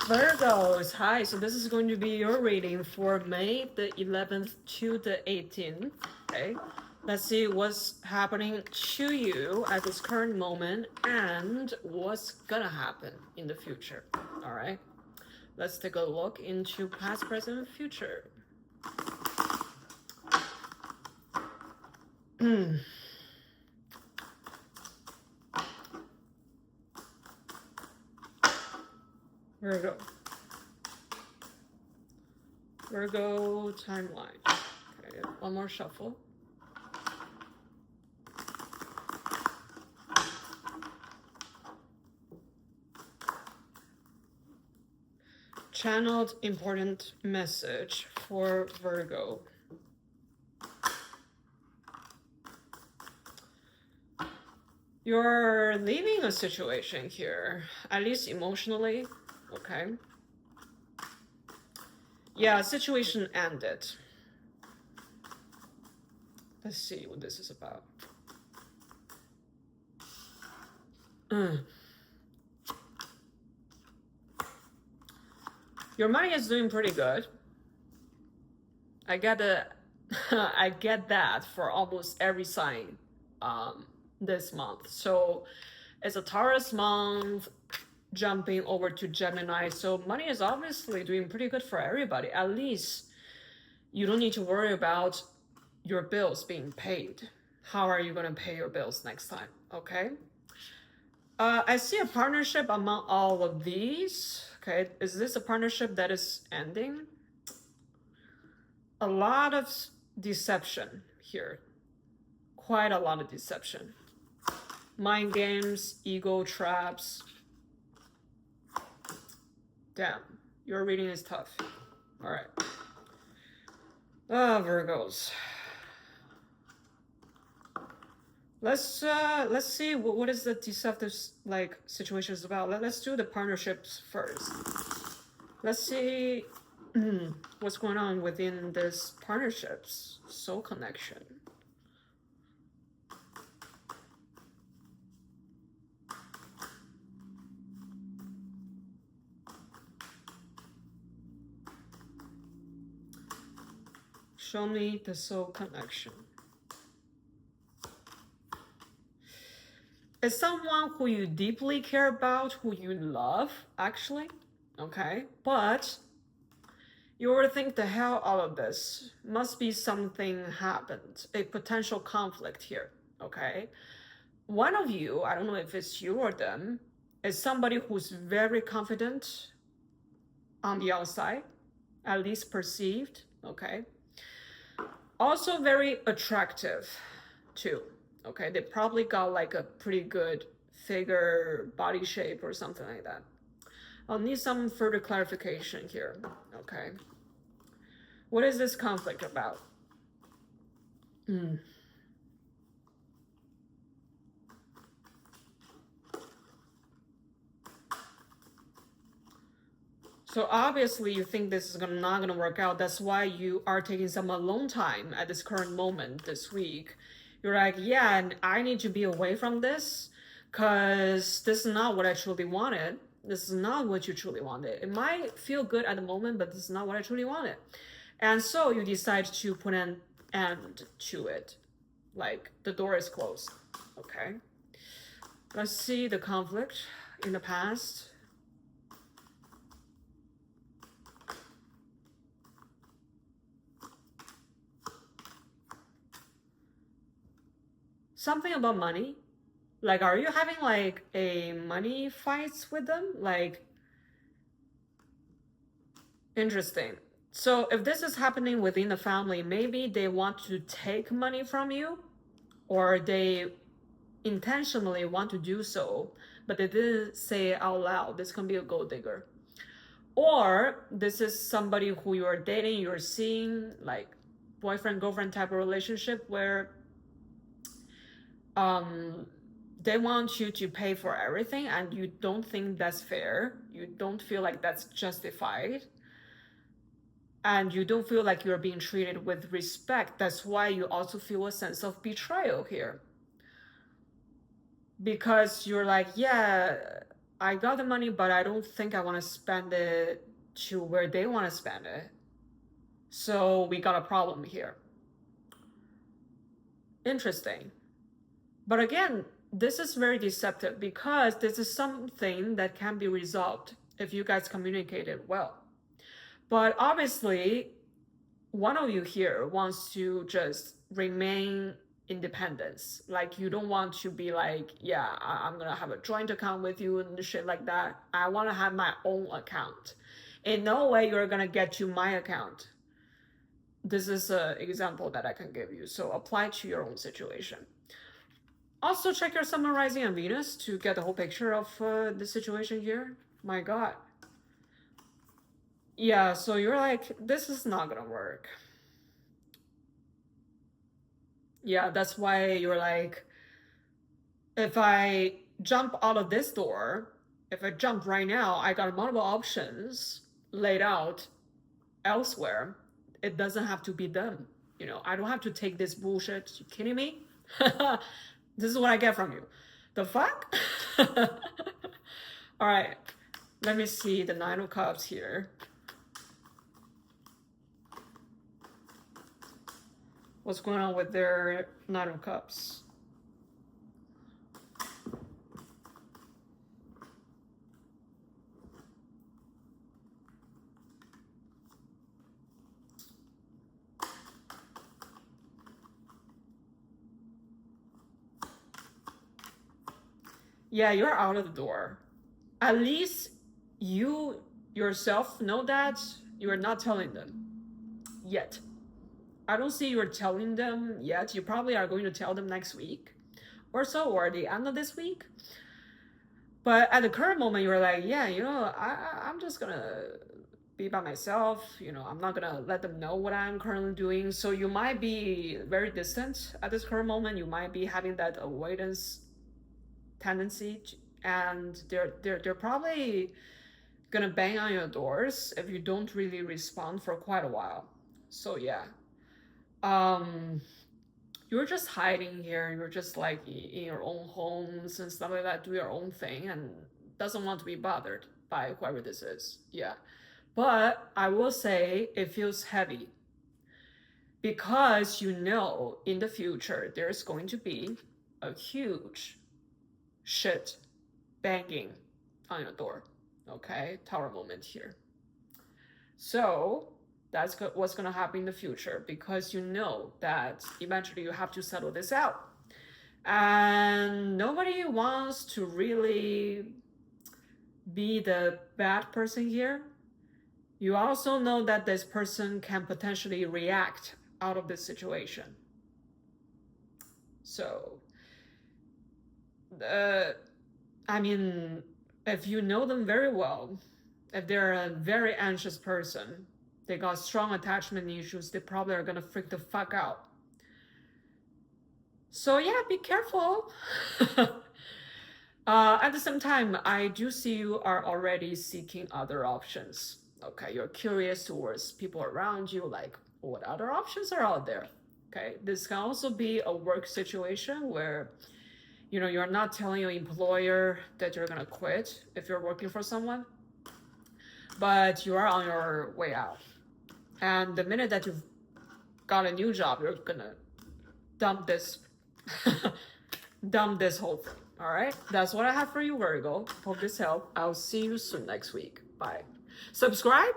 Virgos, hi. So this is going to be your reading for May the 11th to the 18th. Okay. Let's see what's happening to you at this current moment and what's gonna happen in the future. All right. Let's take a look into past, present, and future. Virgo. Virgo timeline. Okay, one more shuffle. Channeled important message for Virgo. You're leaving a situation here, at least emotionally, okay? Yeah, situation ended. Let's see what this is about. Your money is doing pretty good. I get that for almost every sign this month. So it's a Taurus month, jumping over to Gemini. So money is obviously doing pretty good for everybody. At least you don't need to worry about your bills being paid. How are you going to pay your bills next time? Okay. I see a partnership among all of these. Okay. Is this a partnership that is ending? A lot of deception here. Quite a lot of deception. Mind games, ego traps. Damn, your reading is tough. All right. Virgos. Let's see what is the deceptive like situation is about. Let's do the partnerships first. Let's see what's going on within this partnerships soul connection. Show me the soul connection. It's someone who you deeply care about, who you love, actually, okay? But you overthink the hell out of this. Must be something happened, a potential conflict here, okay? One of you, I don't know if it's you or them, is somebody who's very confident on the outside, at least perceived, okay? Also very attractive too, okay? They probably got like a pretty good figure, body shape or something like that. I'll need some further clarification here, okay? What is this conflict about? So obviously you think this is not gonna work out. That's why you are taking some alone time at this current moment this week. You're like, yeah, and I need to be away from this because this is not what I truly wanted. This is not what you truly wanted. It might feel good at the moment, but this is not what I truly wanted. And so you decide to put an end to it. Like the door is closed, okay? Let's see the conflict in the past. Something about money. Like, are you having like a money fights with them? Like, interesting. So if this is happening within the family, maybe they want to take money from you, or they intentionally want to do so, but they didn't say it out loud. This can be a gold digger. Or this is somebody who you're dating, you're seeing, like boyfriend, girlfriend type of relationship where they want you to pay for everything and you don't think that's fair. You don't feel like that's justified. And you don't feel like you're being treated with respect. That's why you also feel a sense of betrayal here. Because you're like, yeah, I got the money, but I don't think I want to spend it to where they want to spend it. So we got a problem here. Interesting. But again, this is very deceptive because this is something that can be resolved if you guys communicate it well. But obviously, one of you here wants to just remain independence. Like you don't want to be like, yeah, I'm gonna have a joint account with you and shit like that. I want to have my own account. In no way you're gonna get to my account. This is an example that I can give you. So apply to your own situation. Also check your Sun, Moon, Rising, and Venus to get the whole picture of the situation here. My God. Yeah, so you're like, this is not gonna work. Yeah, that's why you're like, if I jump out of this door, if I jump right now, I got multiple options laid out elsewhere. It doesn't have to be them. You know, I don't have to take this bullshit. You kidding me? This is what I get from you. The fuck? All right, let me see the Nine of Cups here. What's going on with their Nine of Cups? Yeah, you're out of the door. At least you yourself know that. You're not telling them yet. I don't see you're telling them yet. You probably are going to tell them next week or so, or the end of this week. But at the current moment, you're like, yeah, you know, I'm just gonna be by myself. You know, I'm not gonna let them know what I'm currently doing. So you might be very distant at this current moment. You might be having that avoidance tendency, and they're probably gonna bang on your doors if you don't really respond for quite a while. So yeah, you're just hiding here. You're just like in your own homes and stuff like that, do your own thing, and doesn't want to be bothered by whoever this is. Yeah, but I will say it feels heavy because you know in the future there's going to be a huge shit banging on your door. Okay, Tower moment here. So that's what's going to happen in the future because you know that eventually you have to settle this out. And nobody wants to really be the bad person here. You also know that this person can potentially react out of this situation. So, I mean, if you know them very well, if they're a very anxious person, they got strong attachment issues, they probably are gonna freak the fuck out. So yeah, be careful. At the same time, I do see you are already seeking other options. Okay, you're curious towards people around you, like what other options are out there. Okay, this can also be a work situation where, you know, you're not telling your employer that you're gonna quit if you're working for someone, but you are on your way out. And the minute that you've got a new job, you're gonna dump this dump this whole thing. All right, that's what I have for you, Virgo. Hope this helped. I'll see you soon next week. Bye. Subscribe